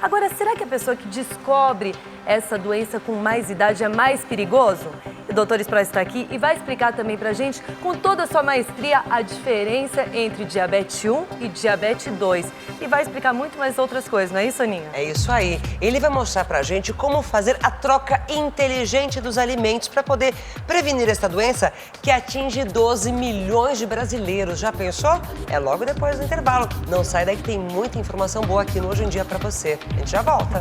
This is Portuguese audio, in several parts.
Agora, será que a pessoa que descobre essa doença com mais idade é mais perigoso? O Dr. Spross está aqui e vai explicar também pra gente, com toda a sua maestria, a diferença entre diabetes 1 e diabetes 2. E vai explicar muito mais outras coisas, não é isso, Aninha? É isso aí. Ele vai mostrar pra gente como fazer a troca inteligente dos alimentos para poder prevenir esta doença que atinge 12 milhões de brasileiros. Já pensou? É logo depois do intervalo. Não sai daí que tem muita informação boa aqui no Hoje em Dia pra você. A gente já volta.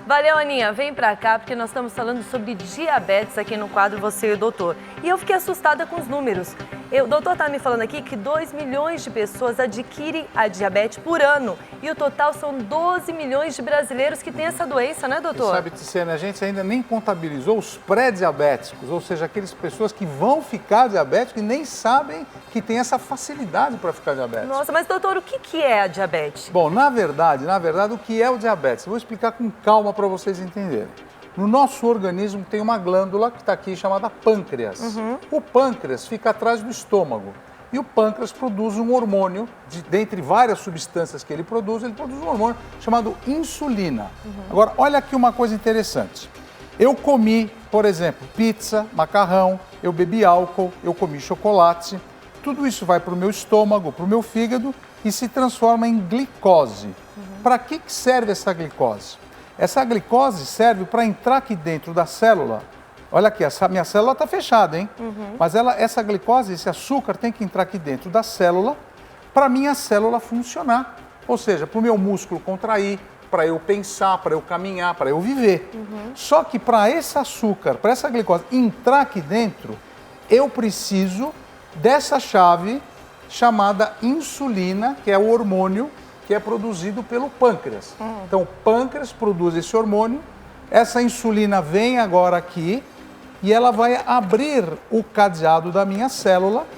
Valeu, Aninha. Vem pra cá porque nós estamos falando sobre diabetes aqui no quadro Você e o Doutor. E eu fiquei assustada com os números. O doutor tá me falando aqui que 2 milhões de pessoas adquirem a diabetes por ano. E o total são 12 milhões de brasileiros que têm essa doença, né, doutor? E sabe, Tiziana, a gente ainda nem contabilizou os pré-diabéticos, ou seja, aquelas pessoas que vão ficar diabéticos e nem sabem que tem essa facilidade para ficar diabético. Nossa, mas doutor, o que é a diabetes? Bom, na verdade, o que é o diabetes? Eu vou explicar com calma para vocês entenderem. No nosso organismo tem uma glândula que está aqui chamada pâncreas. O pâncreas fica atrás do estômago. E o pâncreas produz um hormônio, dentre várias substâncias que ele produz um hormônio chamado insulina. Agora, olha aqui uma coisa interessante. Eu comi, por exemplo, pizza, macarrão, eu bebi álcool, eu comi chocolate. Tudo isso vai para o meu estômago, para o meu fígado e se transforma em glicose. Para que serve essa glicose? Essa glicose serve para entrar aqui dentro da célula. Olha aqui, essa minha célula está fechada, hein? Mas essa glicose, esse açúcar tem que entrar aqui dentro da célula para a minha célula funcionar. Ou seja, para o meu músculo contrair, para eu pensar, para eu caminhar, para eu viver. Só que para esse açúcar, para essa glicose entrar aqui dentro, eu preciso dessa chave chamada insulina, que é o hormônio que é produzido pelo pâncreas. Então, o pâncreas produz esse hormônio, essa insulina vem agora aqui e ela vai abrir o cadeado da minha célula.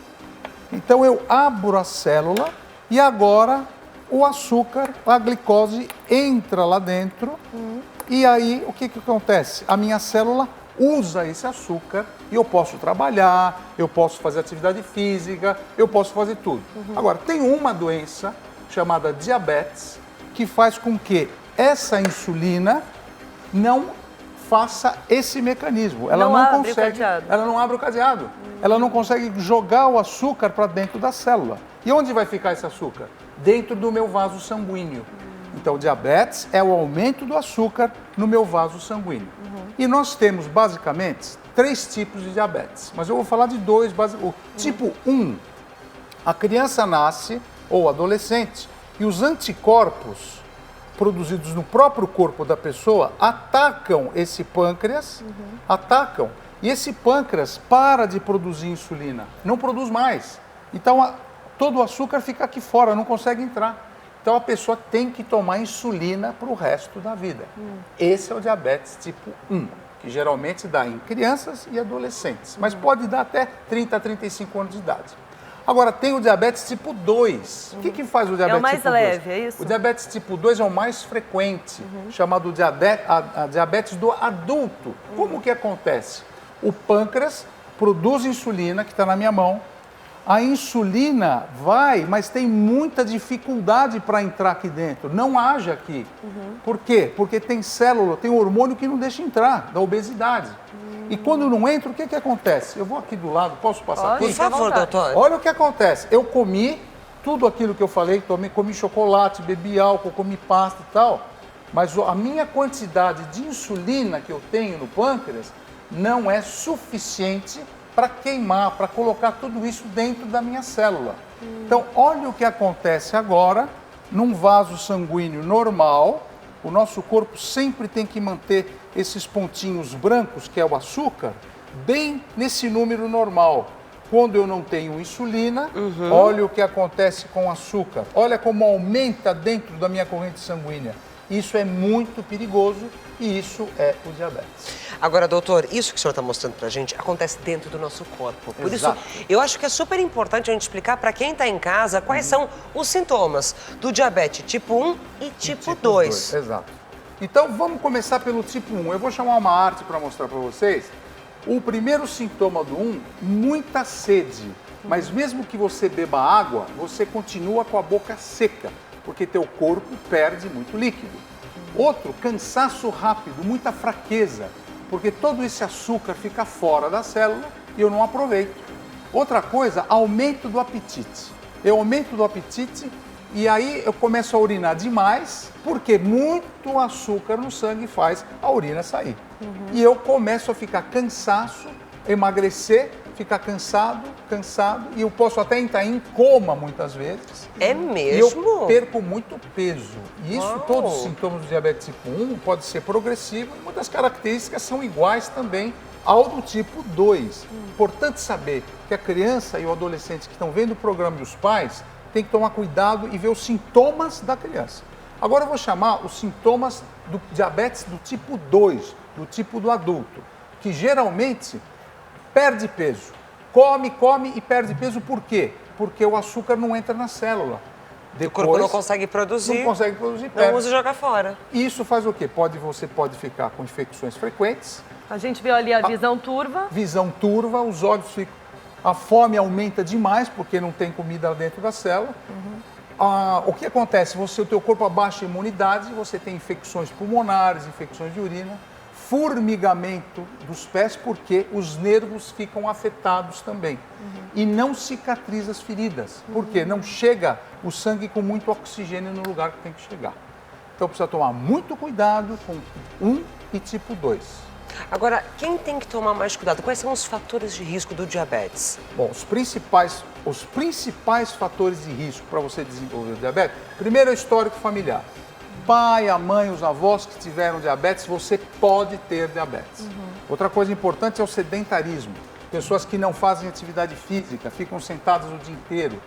Então, eu abro a célula e agora o açúcar, a glicose, entra lá dentro. E aí, o que acontece? A minha célula usa esse açúcar e eu posso trabalhar, eu posso fazer atividade física, eu posso fazer tudo. Agora, tem uma doença chamada diabetes, que faz com que essa insulina não faça esse mecanismo. Ela não consegue, ela não abre o cadeado. Ela não consegue jogar o açúcar para dentro da célula. E onde vai ficar esse açúcar? Dentro do meu vaso sanguíneo. Então, diabetes é o aumento do açúcar no meu vaso sanguíneo. E nós temos, basicamente, 3 tipos de diabetes. Mas eu vou falar de 2. O tipo 1, a criança nasce, ou adolescente, e os anticorpos produzidos no próprio corpo da pessoa atacam esse pâncreas, atacam, e esse pâncreas para de produzir insulina, não produz mais. Então, todo o açúcar fica aqui fora, não consegue entrar. Então, a pessoa tem que tomar insulina para o resto da vida. Esse é o diabetes tipo 1, que geralmente dá em crianças e adolescentes, mas pode dar até 30 a 35 anos de idade. Agora, tem o diabetes tipo 2. O que faz o diabetes tipo 2? É o mais leve, é isso? O diabetes tipo 2 é o mais frequente, chamado diabetes do adulto. Como que acontece? O pâncreas produz insulina, que está na minha mão. A insulina vai, mas tem muita dificuldade para entrar aqui dentro. Não age aqui. Por quê? Porque tem célula, tem hormônio que não deixa entrar, da obesidade. E quando não entra, o que acontece? Eu vou aqui do lado, posso passar tudo? Por favor, doutor. Olha o que acontece. Eu comi tudo aquilo que eu falei, comi chocolate, bebi álcool, comi pasta e tal, mas a minha quantidade de insulina que eu tenho no pâncreas não é suficiente para queimar, para colocar tudo isso dentro da minha célula. Então, olha o que acontece agora, num vaso sanguíneo normal, o nosso corpo sempre tem que manter esses pontinhos brancos, que é o açúcar, bem nesse número normal. Quando eu não tenho insulina, olha o que acontece com o açúcar. Olha como aumenta dentro da minha corrente sanguínea. Isso é muito perigoso e isso é o diabetes. Agora, doutor, isso que o senhor está mostrando pra gente acontece dentro do nosso corpo. Por Exato. isso, eu acho que é super importante a gente explicar para quem está em casa quais são os sintomas do diabetes tipo 1 e tipo 2. Exato. Então, vamos começar pelo tipo 1. Eu vou chamar uma arte para mostrar para vocês. O primeiro sintoma do 1, muita sede. Mas mesmo que você beba água, você continua com a boca seca, porque teu corpo perde muito líquido. Outro, cansaço rápido, muita fraqueza, porque todo esse açúcar fica fora da célula e eu não aproveito. Outra coisa, aumento do apetite. Eu aumento do apetite e aí eu começo a urinar demais, porque muito açúcar no sangue faz a urina sair. E eu começo a ficar cansaço, emagrecer, ficar cansado, e eu posso até entrar em coma muitas vezes. É mesmo? E eu perco muito peso. E isso, Uau. todos os sintomas do diabetes tipo 1 pode ser progressivo, e muitas características são iguais também ao do tipo 2. Importante saber que a criança e o adolescente que estão vendo o programa dos pais tem que tomar cuidado e ver os sintomas da criança. Agora eu vou chamar os sintomas do diabetes do tipo 2, do tipo do adulto, que geralmente perde peso. Come e perde peso por quê? Porque o açúcar não entra na célula. O corpo não consegue produzir. Não consegue produzir, Não perde. usa e joga fora. Isso faz o quê? Você pode ficar com infecções frequentes, A gente viu ali a visão turva. visão turva, os olhos ficam... A fome aumenta demais porque não tem comida dentro da célula. O que acontece? O teu corpo abaixa a imunidade, você tem infecções pulmonares, infecções de urina, formigamento dos pés, porque os nervos ficam afetados também. E não cicatriza as feridas, porque não chega o sangue com muito oxigênio no lugar que tem que chegar. Então precisa tomar muito cuidado com 1 e tipo 2. Agora, quem tem que tomar mais cuidado? Quais são os fatores de risco do diabetes? Bom, os principais fatores de risco para você desenvolver o diabetes, primeiro é o histórico familiar. Pai, a mãe, os avós que tiveram diabetes, você pode ter diabetes. Outra coisa importante é o sedentarismo. Pessoas que não fazem atividade física, ficam sentadas o dia inteiro.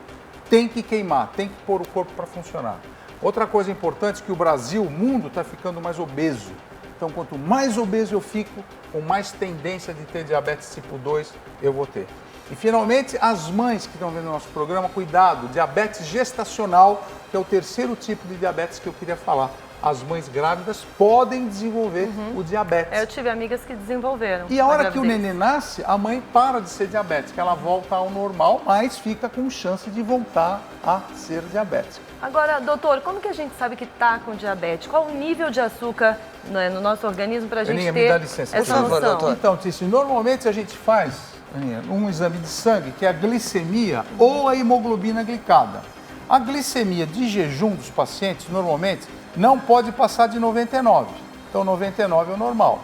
Tem que queimar, tem que pôr o corpo para funcionar. Outra coisa importante é que o Brasil, o mundo, está ficando mais obeso. Então, quanto mais obeso eu fico, com mais tendência de ter diabetes tipo 2 eu vou ter. E, finalmente, as mães que estão vendo o nosso programa, cuidado, diabetes gestacional, que é o terceiro tipo de diabetes que eu queria falar. As mães grávidas podem desenvolver o diabetes. Eu tive amigas que desenvolveram. E a hora que o gravidez. neném nasce, a mãe para de ser diabética, ela volta ao normal, mas fica com chance de voltar a ser diabética. Agora, doutor, como que a gente sabe que está com diabetes? Qual o nível de açúcar no nosso organismo para a gente Aninha, ter me dá licença. essa Por favor, noção? doutor. Então, Tício, normalmente a gente faz, Aninha, um exame de sangue, que é a glicemia ou a hemoglobina glicada. A glicemia de jejum dos pacientes, normalmente, não pode passar de 99. Então, 99 é o normal.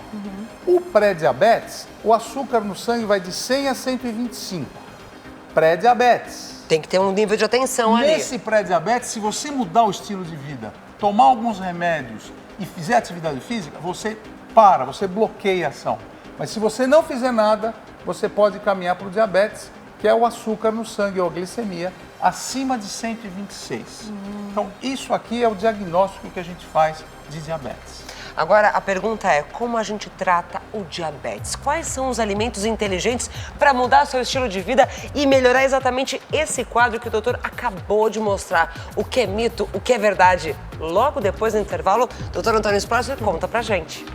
O pré-diabetes, o açúcar no sangue vai de 100 a 125. Pré-diabetes. Tem que ter um nível de atenção ali. Nesse pré-diabetes, se você mudar o estilo de vida, tomar alguns remédios e fizer atividade física, você para, você bloqueia a ação. Mas se você não fizer nada, você pode caminhar para o diabetes, que é o açúcar no sangue ou a glicemia, acima de 126. Então, isso aqui é o diagnóstico que a gente faz de diabetes. Agora, a pergunta é, como a gente trata o diabetes? Quais são os alimentos inteligentes para mudar seu estilo de vida e melhorar exatamente esse quadro que o doutor acabou de mostrar? O que é mito, o que é verdade? Logo depois do intervalo, doutor Antônio Splasser conta pra gente.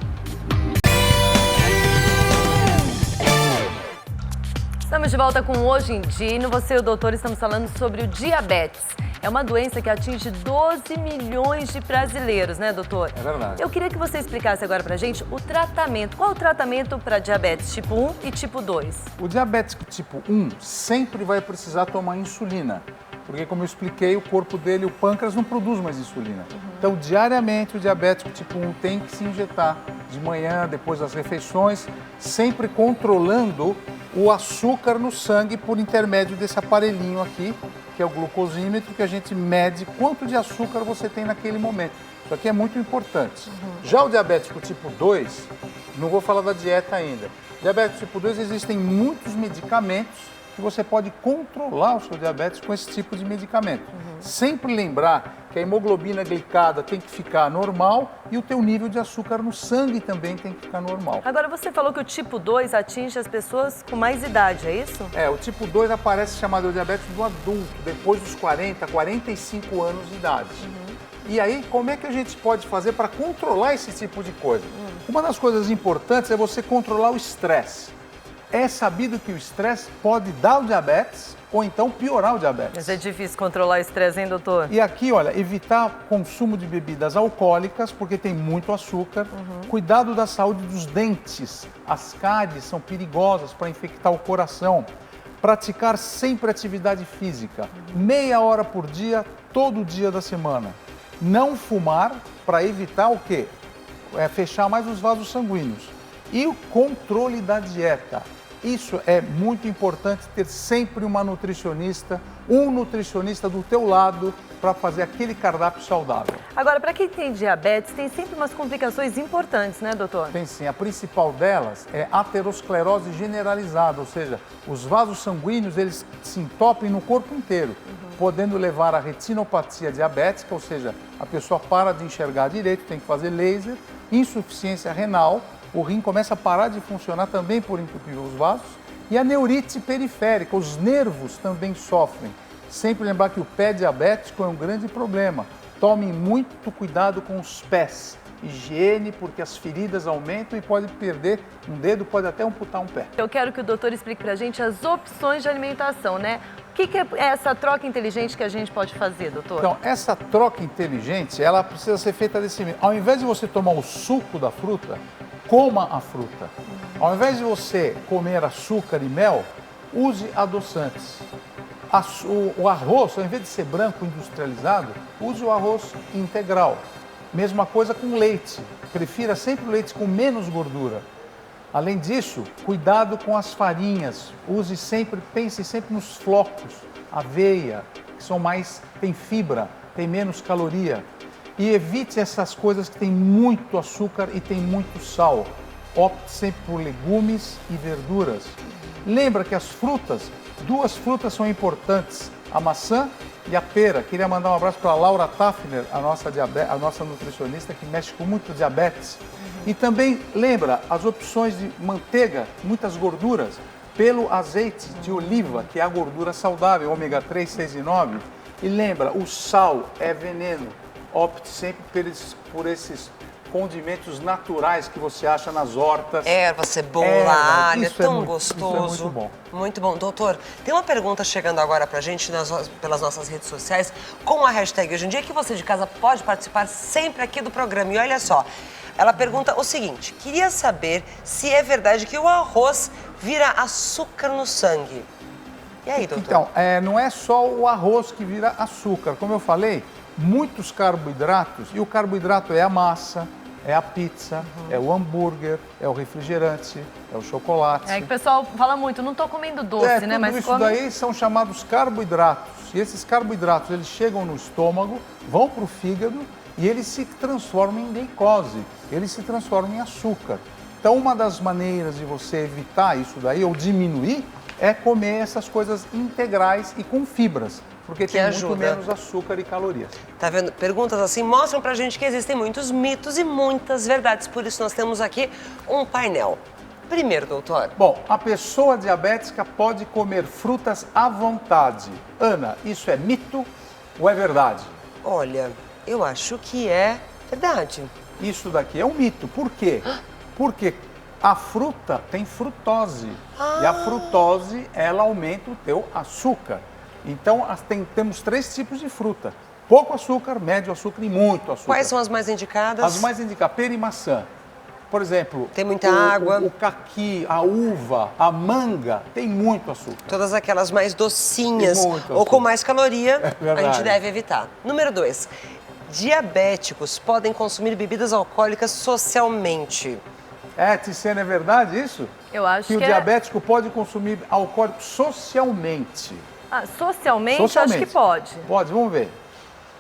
Estamos de volta com Hoje em Dia e no Você e o Doutor estamos falando sobre o diabetes. É uma doença que atinge 12 milhões de brasileiros, né, doutor? É verdade. Eu queria que você explicasse agora pra gente o tratamento. Qual o tratamento para diabetes tipo 1 e tipo 2? O diabético tipo 1 sempre vai precisar tomar insulina, porque, como eu expliquei, o corpo dele, o pâncreas, não produz mais insulina. Então, diariamente, o diabético tipo 1 tem que se injetar de manhã, depois das refeições, sempre controlando o açúcar no sangue por intermédio desse aparelhinho aqui, que é o glucosímetro, que a gente mede quanto de açúcar você tem naquele momento. Isso aqui é muito importante. Já o diabético tipo 2, não vou falar da dieta ainda. Diabético tipo 2, existem muitos medicamentos que você pode controlar o seu diabetes com esse tipo de medicamento. Sempre lembrar que a hemoglobina glicada tem que ficar normal e o teu nível de açúcar no sangue também tem que ficar normal. Agora, você falou que o tipo 2 atinge as pessoas com mais idade, é isso? O tipo 2 aparece chamado diabetes do adulto, depois dos 40, 45 anos de idade. E aí, como é que a gente pode fazer para controlar esse tipo de coisa? Uma das coisas importantes é você controlar o estresse. É sabido que o estresse pode dar o diabetes ou então piorar o diabetes. Mas é difícil controlar o estresse, hein, doutor? E aqui, olha, evitar consumo de bebidas alcoólicas, porque tem muito açúcar. Cuidado da saúde dos dentes. As cáries são perigosas para infectar o coração. Praticar sempre atividade física, meia hora por dia, todo dia da semana. Não fumar para evitar o quê? Fechar mais os vasos sanguíneos. E o controle da dieta. Isso é muito importante, ter sempre uma nutricionista, um nutricionista do teu lado para fazer aquele cardápio saudável. Agora, para quem tem diabetes, tem sempre umas complicações importantes, né, doutor? Tem sim. A principal delas é aterosclerose generalizada, ou seja, os vasos sanguíneos eles se entopem no corpo inteiro, podendo levar à retinopatia diabética, ou seja, a pessoa para de enxergar direito, tem que fazer laser, insuficiência renal, o rim começa a parar de funcionar também por entupir os vasos, e a neurite periférica, os nervos também sofrem. Sempre lembrar que o pé diabético é um grande problema. Tome muito cuidado com os pés. Higiene, porque as feridas aumentam e pode perder um dedo, pode até amputar um pé. Eu quero que o doutor explique pra gente as opções de alimentação, né? O que é essa troca inteligente que a gente pode fazer, doutor? Então, essa troca inteligente, ela precisa ser feita desse meio. Ao invés de você tomar o suco da fruta, coma a fruta. Ao invés de você comer açúcar e mel, use adoçantes. O arroz, ao invés de ser branco industrializado, use o arroz integral. Mesma coisa com leite. Prefira sempre o leite com menos gordura. Além disso, cuidado com as farinhas. Pense sempre nos flocos, aveia, que são tem fibra, tem menos caloria. E evite essas coisas que têm muito açúcar e tem muito sal. Opte sempre por legumes e verduras. Lembra que as frutas, duas frutas são importantes, a maçã e a pera. Queria mandar um abraço para a Laura Tafner, a nossa nutricionista, que mexe com muito diabetes. E também lembra as opções de manteiga, muitas gorduras, pelo azeite de oliva, que é a gordura saudável, ômega 3, 6 e 9. E lembra, o sal é veneno. Opte sempre por esses condimentos naturais que você acha nas hortas. Erva, cebola, alho, é tão Isso gostoso. é muito bom. Muito bom. Doutor, tem uma pergunta chegando agora pra gente pelas nossas redes sociais com a hashtag Hoje em Dia, que você de casa pode participar sempre aqui do programa. E olha só, ela pergunta o seguinte: queria saber se é verdade que o arroz vira açúcar no sangue. E aí, doutor? Então, não é só o arroz que vira açúcar. Como eu falei, muitos carboidratos, e o carboidrato é a massa, é a pizza, é o hambúrguer, é o refrigerante, é o chocolate. É que o pessoal fala muito, não estou comendo doce, né? Tudo Mas isso daí são chamados carboidratos. E esses carboidratos, eles chegam no estômago, vão para o fígado e eles se transformam em glicose, eles se transformam em açúcar. Então, uma das maneiras de você evitar isso daí, ou diminuir, é comer essas coisas integrais e com fibras, porque tem muito menos açúcar e calorias. Tá vendo? Perguntas assim mostram pra gente que existem muitos mitos e muitas verdades. Por isso nós temos aqui um painel. Primeiro, doutor. Bom, a pessoa diabética pode comer frutas à vontade. Ana, isso é mito ou é verdade? Olha, eu acho que é verdade. Isso daqui é um mito. Por quê? Porque a fruta tem frutose. E a frutose, ela aumenta o teu açúcar. Então, temos 3 tipos de fruta. Pouco açúcar, médio açúcar e muito açúcar. Quais são as mais indicadas? As mais indicadas, pera e maçã. Por exemplo, tem muita água. O caqui, a uva, a manga, tem muito açúcar. Todas aquelas mais docinhas ou com mais caloria, a gente deve evitar. Número 2, diabéticos podem consumir bebidas alcoólicas socialmente. Ticena, é verdade isso? Eu acho que o diabético pode consumir alcoólico socialmente. Socialmente, acho que pode. Pode, vamos ver.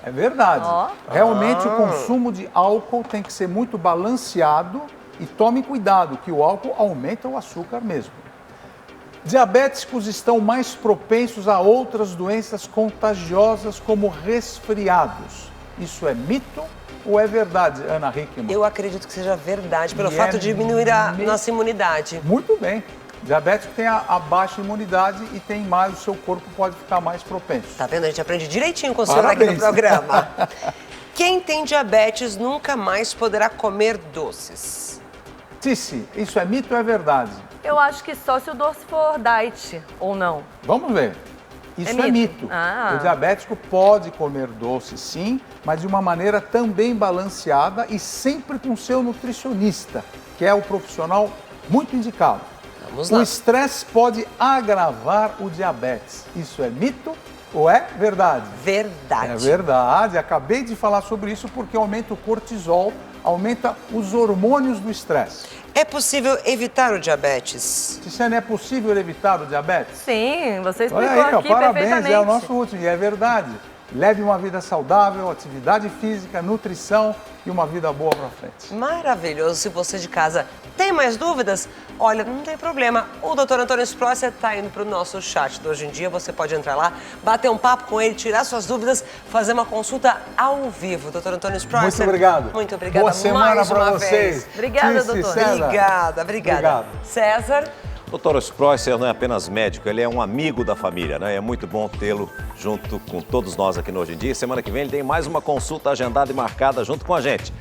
É verdade. Realmente o consumo de álcool tem que ser muito balanceado e tome cuidado, que o álcool aumenta o açúcar mesmo. Diabéticos estão mais propensos a outras doenças contagiosas como resfriados. Isso é mito ou é verdade, Ana Hickman? Eu acredito que seja verdade, pelo fato de diminuir a nossa imunidade. Muito bem. Diabético tem a baixa imunidade e tem mais, o seu corpo pode ficar mais propenso. Tá vendo? A gente aprende direitinho com o senhor aqui no programa. Quem tem diabetes nunca mais poderá comer doces. Tice, isso é mito ou é verdade? Eu acho que só se o doce for diet, ou não. Vamos ver. Isso é mito. O diabético pode comer doce, sim, mas de uma maneira também balanceada e sempre com seu nutricionista, que é o profissional muito indicado. Vamos lá. O estresse pode agravar o diabetes. Isso é mito ou é verdade? Verdade. É verdade. Acabei de falar sobre isso porque aumenta o cortisol, aumenta os hormônios do estresse. É possível evitar o diabetes? Tiziane, é possível evitar o diabetes? Sim, você explicou Olha aí, ó, aqui parabéns, perfeitamente. é o nosso último, e é verdade. Leve uma vida saudável, atividade física, nutrição e uma vida boa pra frente. Maravilhoso. Se você de casa tem mais dúvidas, olha, não tem problema. O Dr. Antônio Sprosser está indo para o nosso chat do Hoje em Dia. Você pode entrar lá, bater um papo com ele, tirar suas dúvidas, fazer uma consulta ao vivo. Dr. Antônio Sprosser. Muito obrigado. Muito obrigada. Boa semana mais para uma vocês. vez. Obrigada, Tice, doutor. César. Obrigada. Obrigado. César. Dr. Sprosser não é apenas médico, ele é um amigo da família, né? É muito bom tê-lo junto com todos nós aqui no Hoje em Dia. Semana que vem ele tem mais uma consulta agendada e marcada junto com a gente.